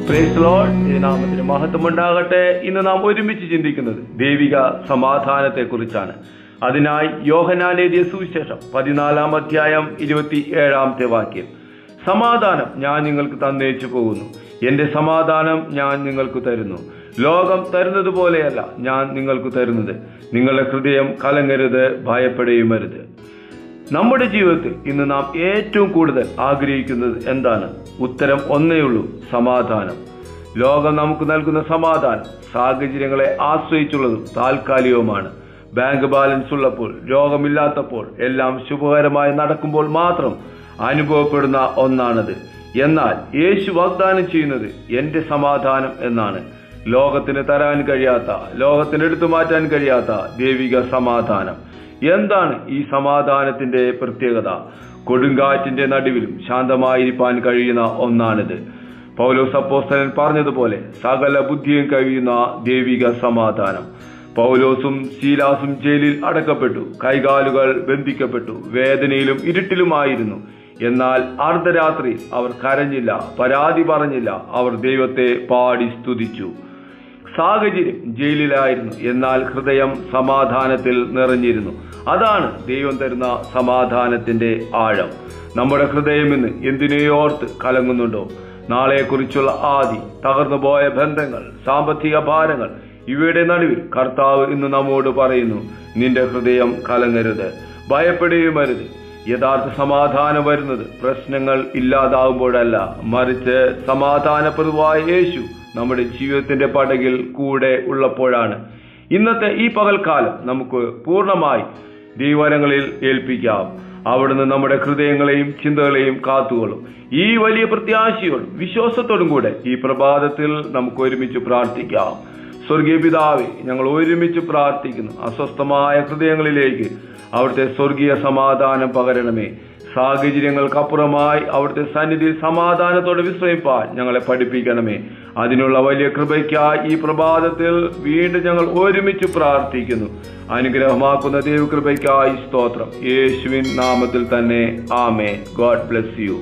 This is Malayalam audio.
Praise Lord. ഈ നാമത്തിന് മഹത്വം ഉണ്ടാകട്ടെ. ഇന്ന് നാം ഒരുമിച്ച് ചിന്തിക്കുന്നത് ദൈവിക സമാധാനത്തെ കുറിച്ചാണ്. അതിനായി യോഹന്നാൻ എഴുതിയ സുവിശേഷം 14-ാം അധ്യായം 27-ാമത്തെ വാക്യം, സമാധാനം ഞാൻ നിങ്ങൾക്ക് തന്നേച്ചു പോകുന്നു, എന്റെ സമാധാനം ഞാൻ നിങ്ങൾക്ക് തരുന്നു. ലോകം തരുന്നത് പോലെയല്ല ഞാൻ നിങ്ങൾക്ക് തരുന്നത്. നിങ്ങളുടെ ഹൃദയം കലങ്ങരുത്, ഭയപ്പെടുകയുമരുത്. നമ്മുടെ ജീവിതത്തിൽ ഇന്ന് നാം ഏറ്റവും കൂടുതൽ ആഗ്രഹിക്കുന്നത് എന്താണ്? ഉത്തരം ഒന്നേയുള്ളൂ, സമാധാനം. ലോകം നമുക്ക് നൽകുന്ന സമാധാനം സാഹചര്യങ്ങളെ ആശ്രയിച്ചുള്ളതും താൽക്കാലികവുമാണ്. ബാങ്ക് ബാലൻസ് ഉള്ളപ്പോൾ, രോഗമില്ലാത്തപ്പോൾ, എല്ലാം ശുഭകരമായി നടക്കുമ്പോൾ മാത്രം അനുഭവപ്പെടുന്ന ഒന്നാണത്. എന്നാൽ യേശു വാഗ്ദാനം ചെയ്യുന്നത് എന്റെ സമാധാനം എന്നാണ്. ലോകത്തിന് തരാൻ കഴിയാത്ത, ലോകത്തിന് എടുത്തു മാറ്റാൻ കഴിയാത്ത ദൈവിക സമാധാനം. എന്താണ് ഈ സമാധാനത്തിന്റെ പ്രത്യേകത? കൊടുങ്കാറ്റിന്റെ നടുവിലും ശാന്തമായിരിക്കാൻ കഴിയുന്ന ഒന്നാണിത്. പൗലോസ് അപ്പോസ്തലൻ പറഞ്ഞതുപോലെ സകല ബുദ്ധിയും കഴിയുന്ന ദൈവിക സമാധാനം. പൗലോസും ശീലാസും ജയിലിൽ അടക്കപ്പെട്ടു, കൈകാലുകൾ ബന്ധിക്കപ്പെട്ടു, വേദനയിലും ഇരുട്ടിലുമായിരുന്നു. എന്നാൽ അർദ്ധരാത്രി അവർ കരഞ്ഞില്ല, പരാതി പറഞ്ഞില്ല, അവർ ദൈവത്തെ പാടി സ്തുതിച്ചു. സാഹചര്യം ജയിലിലായിരുന്നു, എന്നാൽ ഹൃദയം സമാധാനത്തിൽ നിറഞ്ഞിരുന്നു. അതാണ് ദൈവം തരുന്ന സമാധാനത്തിന്റെ ആഴം. നമ്മുടെ ഹൃദയം ഇന്ന് എന്തിനെയോർത്ത് കലങ്ങുന്നുണ്ടോ? നാളെക്കുറിച്ചുള്ള ആദി, തകർന്നുപോയ ബന്ധങ്ങൾ, സാമ്പത്തിക ഭാരങ്ങൾ, ഇവയുടെ നടുവിൽ കർത്താവ് ഇന്ന് നമ്മോട് പറയുന്നു, നിന്റെ ഹൃദയം കലങ്ങരുത്, ഭയപ്പെടുകയുമരുത്. യഥാർത്ഥ സമാധാനം വരുന്നത് പ്രശ്നങ്ങൾ ഇല്ലാതാവുമ്പോഴല്ല, മറിച്ച് സമാധാനപ്രദുവായ യേശു നമ്മുടെ ജീവിതത്തിന്റെ പടകിൽ കൂടെ ഉള്ളപ്പോഴാണ്. ഇന്നത്തെ ഈ പകൽക്കാലം നമുക്ക് പൂർണ്ണമായി ദൈവകരങ്ങളിൽ ഏൽപ്പിക്കാം. അവിടുന്ന് നമ്മുടെ ഹൃദയങ്ങളെയും ചിന്തകളെയും കാത്തുകൊള്ളും. ഈ വലിയ പ്രത്യാശയോടും വിശ്വാസത്തോടും കൂടെ ഈ പ്രഭാതത്തിൽ നമുക്ക് ഒരുമിച്ച് പ്രാർത്ഥിക്കാം. സ്വർഗീയ പിതാവേ, ഞങ്ങൾ ഒരുമിച്ച് പ്രാർത്ഥിക്കുന്നു. അസ്വസ്ഥമായ ഹൃദയങ്ങളിലേക്ക് അവിടുത്തെ സ്വർഗീയ സമാധാനം പകരണമേ. സാഹചര്യങ്ങൾക്കപ്പുറമായി അവിടുത്തെ സന്നിധിയിൽ സമാധാനത്തോടെ വിശ്രമിപ്പാൻ ഞങ്ങളെ പഠിപ്പിക്കണമേ. അതിനുള്ള വലിയ കൃപയ്ക്കായി ഈ പ്രഭാതത്തിൽ വീണ്ടും ഞങ്ങൾ ഒരുമിച്ച് പ്രാർത്ഥിക്കുന്നു. അനുഗ്രഹമാക്കുന്ന ദൈവകൃപയ്ക്കായി സ്തോത്രം. യേശുവിൻ നാമത്തിൽ തന്നെ ആമേൻ. God bless you.